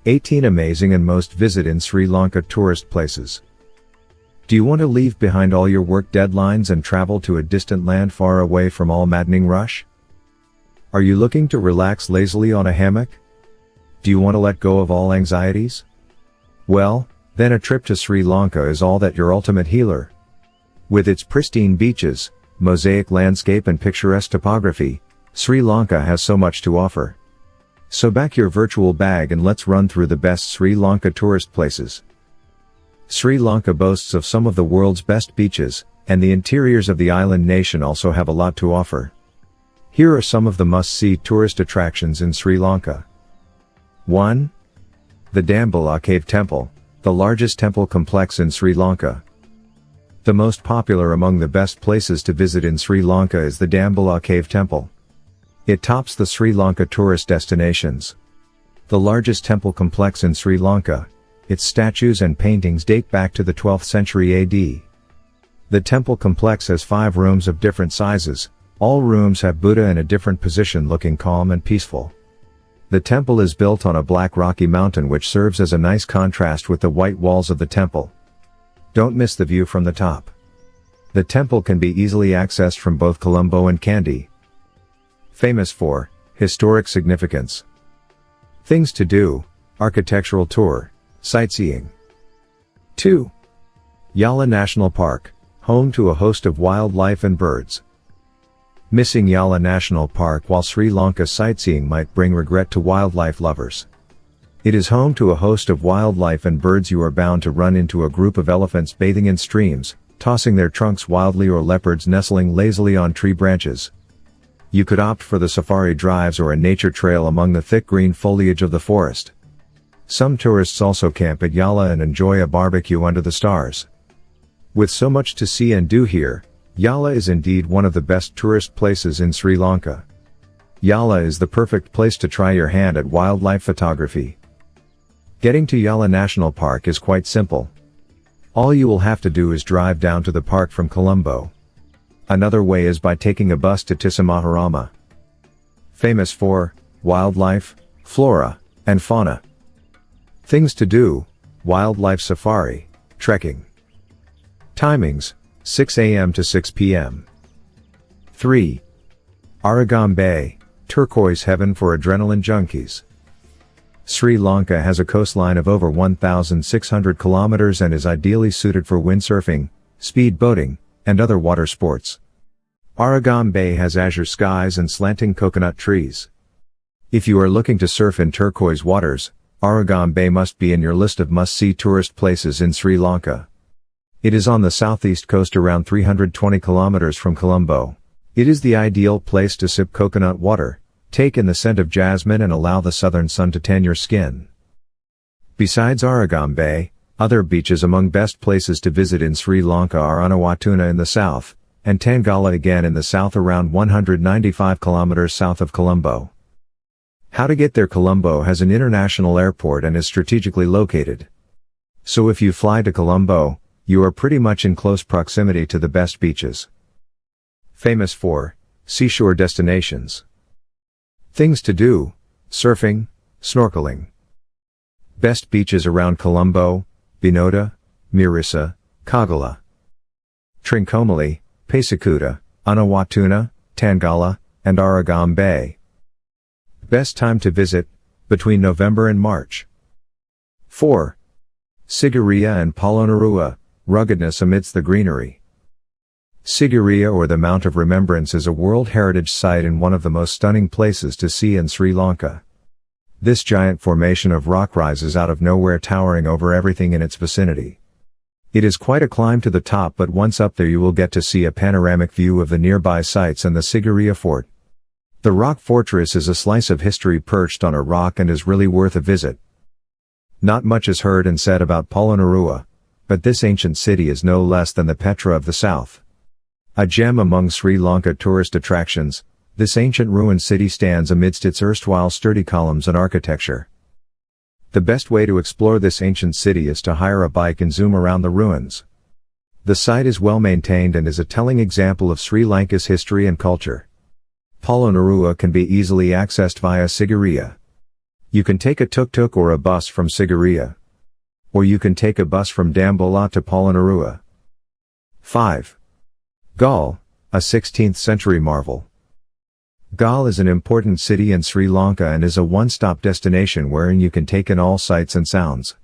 18 amazing and most visited in Sri Lanka tourist places. Do you want to leave behind all your work deadlines and travel to a distant land far away from all maddening rush? Are you looking to relax lazily on a hammock? Do you want to let go of all anxieties? Well, then a trip to Sri Lanka is all that your ultimate healer. With its pristine beaches, mosaic landscape and picturesque topography, Sri Lanka has so much to offer. So back your virtual bag and let's run through the best Sri Lanka tourist places. Sri Lanka boasts of some of the world's best beaches, and the interiors of the island nation also have a lot to offer. Here are some of the must-see tourist attractions in Sri Lanka. 1. The Dambulla Cave Temple, the largest temple complex in Sri Lanka. The most popular among the best places to visit in Sri Lanka is the Dambulla Cave Temple. It tops the Sri Lanka tourist destinations. The largest temple complex in Sri Lanka, its statues and paintings date back to the 12th century AD. The temple complex has 5 rooms of different sizes. All rooms have Buddha in a different position looking calm and peaceful. The temple is built on a black rocky mountain which serves as a nice contrast with the white walls of the temple. Don't miss the view from the top. The temple can be easily accessed from both Colombo and Kandy. Famous for historic significance. Things to do: architectural tour, sightseeing. 2. Yala National Park, home to a host of wildlife and birds. Missing Yala National Park while Sri Lanka sightseeing might bring regret to wildlife lovers. It is home to a host of wildlife and birds. You are bound to run into a group of elephants bathing in streams, tossing their trunks wildly, or leopards nestling lazily on tree branches. You could opt for the safari drives or a nature trail among the thick green foliage of the forest. Some tourists also camp at Yala and enjoy a barbecue under the stars. With so much to see and do here, Yala is indeed one of the best tourist places in Sri Lanka. Yala is the perfect place to try your hand at wildlife photography. Getting to Yala National Park is quite simple. All you will have to do is drive down to the park from Colombo. Another way is by taking a bus to Tisamaharama. Famous for wildlife, flora, and fauna. Things to do: wildlife safari, trekking. Timings: 6 a.m. to 6 p.m. 3. Arugam Bay, turquoise heaven for adrenaline junkies. Sri Lanka has a coastline of over 1,600 kilometers and is ideally suited for windsurfing, speed boating, and other water sports. Arugam Bay has azure skies and slanting coconut trees. If you are looking to surf in turquoise waters, Arugam Bay must be in your list of must-see tourist places in Sri Lanka. It is on the southeast coast around 320 kilometers from Colombo. It is the ideal place to sip coconut water, take in the scent of jasmine and allow the southern sun to tan your skin. Besides Arugam Bay, other beaches among best places to visit in Sri Lanka are Unawatuna in the south, and Tangala again in the south around 195 kilometers south of Colombo. How to get there: Colombo has an international airport and is strategically located. So if you fly to Colombo, you are pretty much in close proximity to the best beaches. Famous for seashore destinations. Things to do: surfing, snorkeling. Best beaches around Colombo: Bentota, Mirissa, Kovil, Trincomalee, Pasacuta, Unawatuna, Tangala, and Arugam Bay. Best time to visit: between November and March. 4. Sigiriya and Polonnaruwa, ruggedness amidst the greenery. Sigiriya, or the Mount of Remembrance, is a World Heritage Site and one of the most stunning places to see in Sri Lanka. This giant formation of rock rises out of nowhere, towering over everything in its vicinity. It is quite a climb to the top, but once up there you will get to see a panoramic view of the nearby sites and the Sigiriya Fort. The rock fortress is a slice of history perched on a rock and is really worth a visit. Not much is heard and said about Polonnaruwa, but this ancient city is no less than the Petra of the south. A gem among Sri Lanka tourist attractions, this ancient ruined city stands amidst its erstwhile sturdy columns and architecture. The best way to explore this ancient city is to hire a bike and zoom around the ruins. The site is well maintained and is a telling example of Sri Lanka's history and culture. Polonnaruwa can be easily accessed via Sigiriya. You can take a tuk-tuk or a bus from Sigiriya. Or you can take a bus from Dambulla to Polonnaruwa. 5. Galle, a 16th century marvel. Galle is an important city in Sri Lanka and is a one-stop destination wherein you can take in all sights and sounds.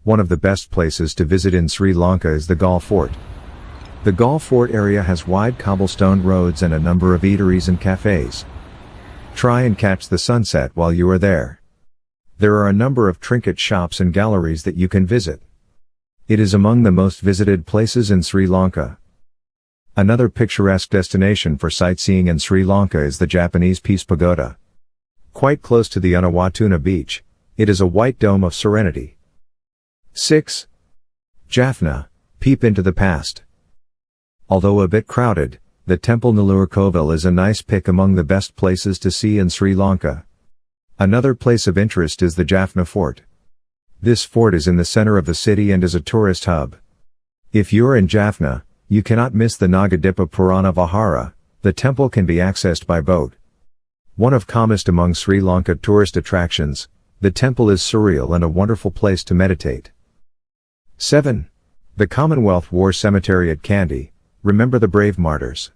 One of the best places to visit in Sri Lanka is the Galle Fort. The Galle Fort area has wide cobblestone roads and a number of eateries and cafes. Try and catch the sunset while you are there. There are a number of trinket shops and galleries that you can visit. It is among the most visited places in Sri Lanka. Another picturesque destination for sightseeing in Sri Lanka is the Japanese Peace Pagoda. Quite close to the Unawatuna Beach, it is a white dome of serenity. 6. Jaffna, peep into the past. Although a bit crowded, the temple Nallur Kovil is a nice pick among the best places to see in Sri Lanka. Another place of interest is the Jaffna Fort. This fort is in the center of the city and is a tourist hub. If you're in Jaffna, you cannot miss the Nagadipa Purana Vihara. The temple can be accessed by boat. One of calmest among Sri Lanka tourist attractions, the temple is surreal and a wonderful place to meditate. 7. The Commonwealth War Cemetery at Kandy. Remember the brave martyrs.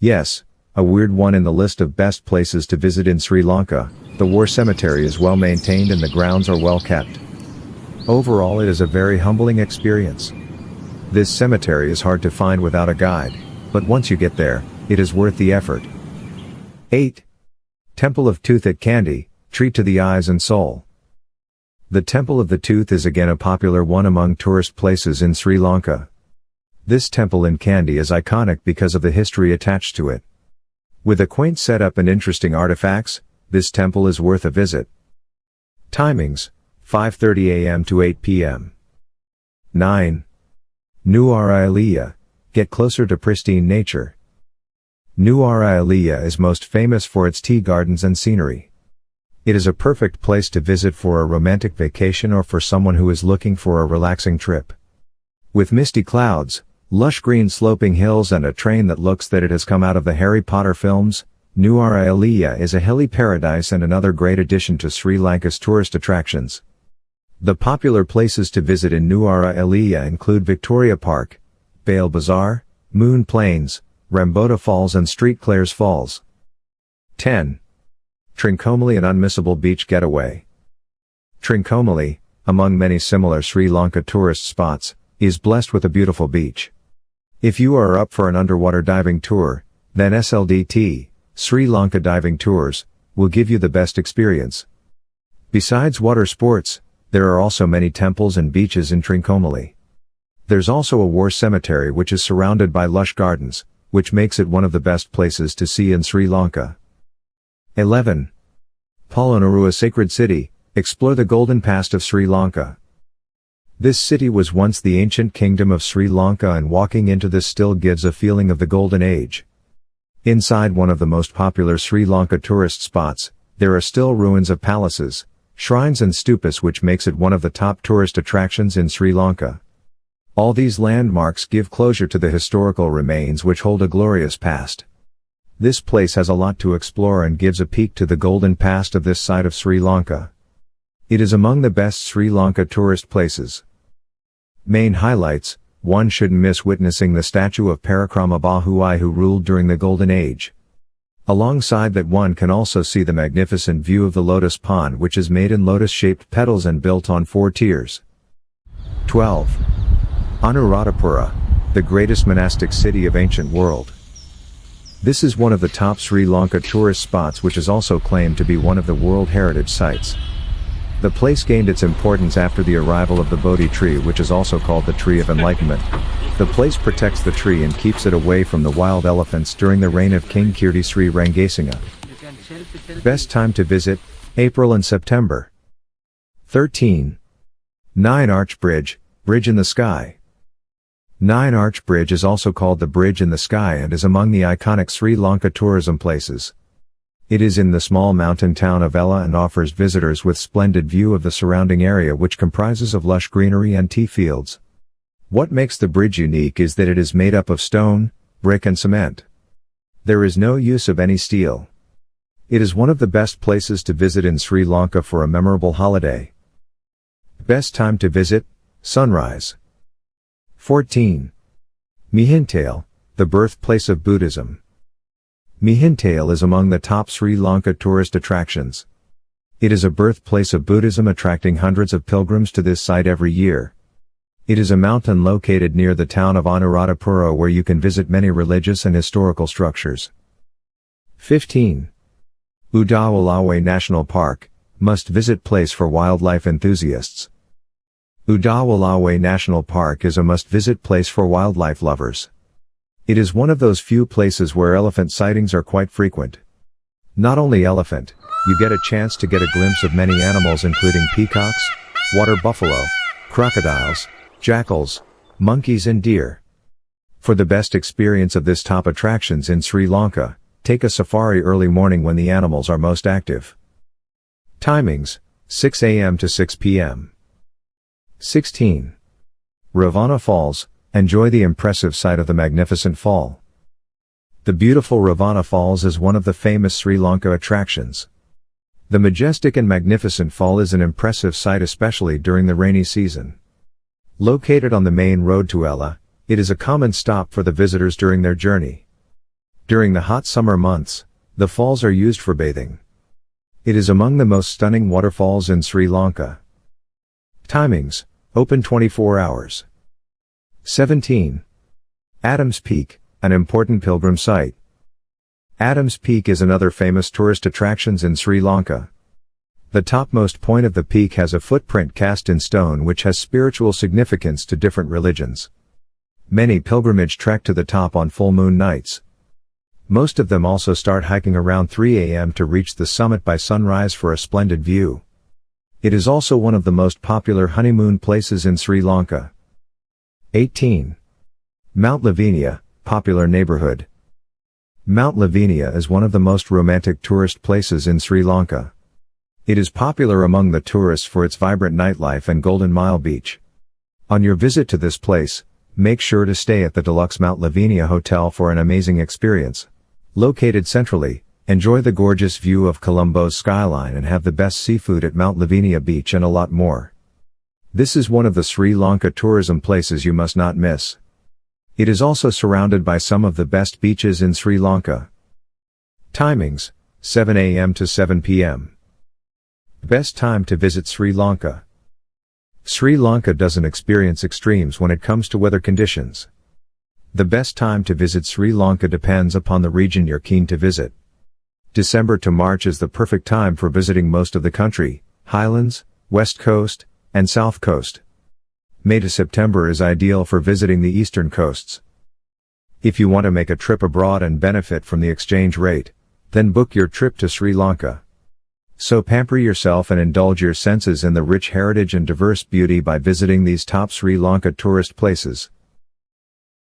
Yes, a weird one in the list of best places to visit in Sri Lanka. The war cemetery is well maintained and the grounds are well kept. Overall, it is a very humbling experience. This cemetery is hard to find without a guide, but once you get there, it is worth the effort. 8. Temple of Tooth at Kandy, treat to the eyes and soul. The Temple of the Tooth is again a popular one among tourist places in Sri Lanka. This temple in Kandy is iconic because of the history attached to it. With a quaint setup and interesting artifacts, this temple is worth a visit. Timings, 5:30 a.m. to 8 p.m. 9. Nuwara Eliya, get closer to pristine nature. Nuwara Eliya is most famous for its tea gardens and scenery. It is a perfect place to visit for a romantic vacation or for someone who is looking for a relaxing trip. With misty clouds, lush green sloping hills and a train that looks that it has come out of the Harry Potter films, Nuwara Eliya is a hilly paradise and another great addition to Sri Lanka's tourist attractions. The popular places to visit in Nuwara Eliya include Victoria Park, Bale Bazaar, Moon Plains, Rambota Falls and Street Clares Falls. 10. Trincomalee, an unmissable beach getaway. Trincomalee, among many similar Sri Lanka tourist spots, is blessed with a beautiful beach. If you are up for an underwater diving tour, then SLDT, Sri Lanka Diving Tours, will give you the best experience. Besides water sports, there are also many temples and beaches in Trincomalee. There's also a war cemetery which is surrounded by lush gardens, which makes it one of the best places to see in Sri Lanka. 11. Polonnaruwa Sacred City, explore the golden past of Sri Lanka. This city was once the ancient kingdom of Sri Lanka and walking into this still gives a feeling of the golden age. Inside one of the most popular Sri Lanka tourist spots, there are still ruins of palaces, shrines and stupas which makes it one of the top tourist attractions in Sri Lanka. All these landmarks give closure to the historical remains which hold a glorious past. This place has a lot to explore and gives a peek to the golden past of this side of Sri Lanka. It is among the best Sri Lanka tourist places. Main highlights: 1. Shouldn't miss witnessing the statue of Parakrama Bahuai who ruled during the Golden Age. Alongside that one can also see the magnificent view of the lotus pond which is made in lotus-shaped petals and built on 4 tiers. 12. Anuradhapura, the greatest monastic city of ancient world. This is one of the top Sri Lanka tourist spots which is also claimed to be one of the World Heritage Sites. The place gained its importance after the arrival of the Bodhi tree which is also called the Tree of Enlightenment. The place protects the tree and keeps it away from the wild elephants during the reign of King Kirti Sri Rangasinghe. Best time to visit, April and September. 13. 9 Arch Bridge, Bridge in the Sky. 9 Arch Bridge is also called the Bridge in the Sky and is among the iconic Sri Lanka tourism places. It is in the small mountain town of Yala and offers visitors with splendid view of the surrounding area which comprises of lush greenery and tea fields. What makes the bridge unique is that it is made up of stone, brick and cement. There is no use of any steel. It is one of the best places to visit in Sri Lanka for a memorable holiday. Best time to visit, sunrise. 14. Mihintale, the birthplace of Buddhism. Mihintale is among the top Sri Lanka tourist attractions. It is a birthplace of Buddhism, attracting hundreds of pilgrims to this site every year. It is a mountain located near the town of Anuradhapura where you can visit many religious and historical structures. 15. Unawatuna National Park, must-visit place for wildlife enthusiasts. Unawatuna National Park is a must-visit place for wildlife lovers. It is one of those few places where elephant sightings are quite frequent. Not only elephant, you get a chance to get a glimpse of many animals including peacocks, water buffalo, crocodiles, jackals, monkeys and deer. For the best experience of this top attractions in Sri Lanka, take a safari early morning when the animals are most active. Timings, 6 a.m. to 6 p.m. 16. Ravana Falls, enjoy the impressive sight of the magnificent fall. The beautiful Ravana Falls is one of the famous Sri Lanka attractions. The majestic and magnificent fall is an impressive sight, especially during the rainy season. Located on the main road to Yala, it is a common stop for the visitors during their journey. During the hot summer months, the falls are used for bathing. It is among the most stunning waterfalls in Sri Lanka. Timings, open 24 hours. 17. Adams Peak, an important pilgrim site. Adams Peak is another famous tourist attractions in Sri Lanka. The topmost point of the peak has a footprint cast in stone which has spiritual significance to different religions. Many pilgrimage trek to the top on full moon nights. Most of them also start hiking around 3 a.m. to reach the summit by sunrise for a splendid view. It is also one of the most popular honeymoon places in Sri Lanka. 18. Mount Lavinia, popular neighborhood. Mount Lavinia is one of the most romantic tourist places in Sri Lanka. It is popular among the tourists for its vibrant nightlife and Golden Mile Beach. On your visit to this place, make sure to stay at the deluxe Mount Lavinia Hotel for an amazing experience. Located centrally, enjoy the gorgeous view of Colombo's skyline and have the best seafood at Mount Lavinia Beach and a lot more. This is one of the Sri Lanka tourism places you must not miss. It is also surrounded by some of the best beaches in Sri Lanka. Timings, 7 a.m. to 7 p.m. Best time to visit Sri Lanka. Sri Lanka doesn't experience extremes when it comes to weather conditions. The best time to visit Sri Lanka depends upon the region you're keen to visit. December to March is the perfect time for visiting most of the country, highlands, west coast, and south coast. May to September is ideal for visiting the eastern coasts. If you want to make a trip abroad and benefit from the exchange rate, then book your trip to Sri Lanka. So pamper yourself and indulge your senses in the rich heritage and diverse beauty by visiting these top Sri Lanka tourist places.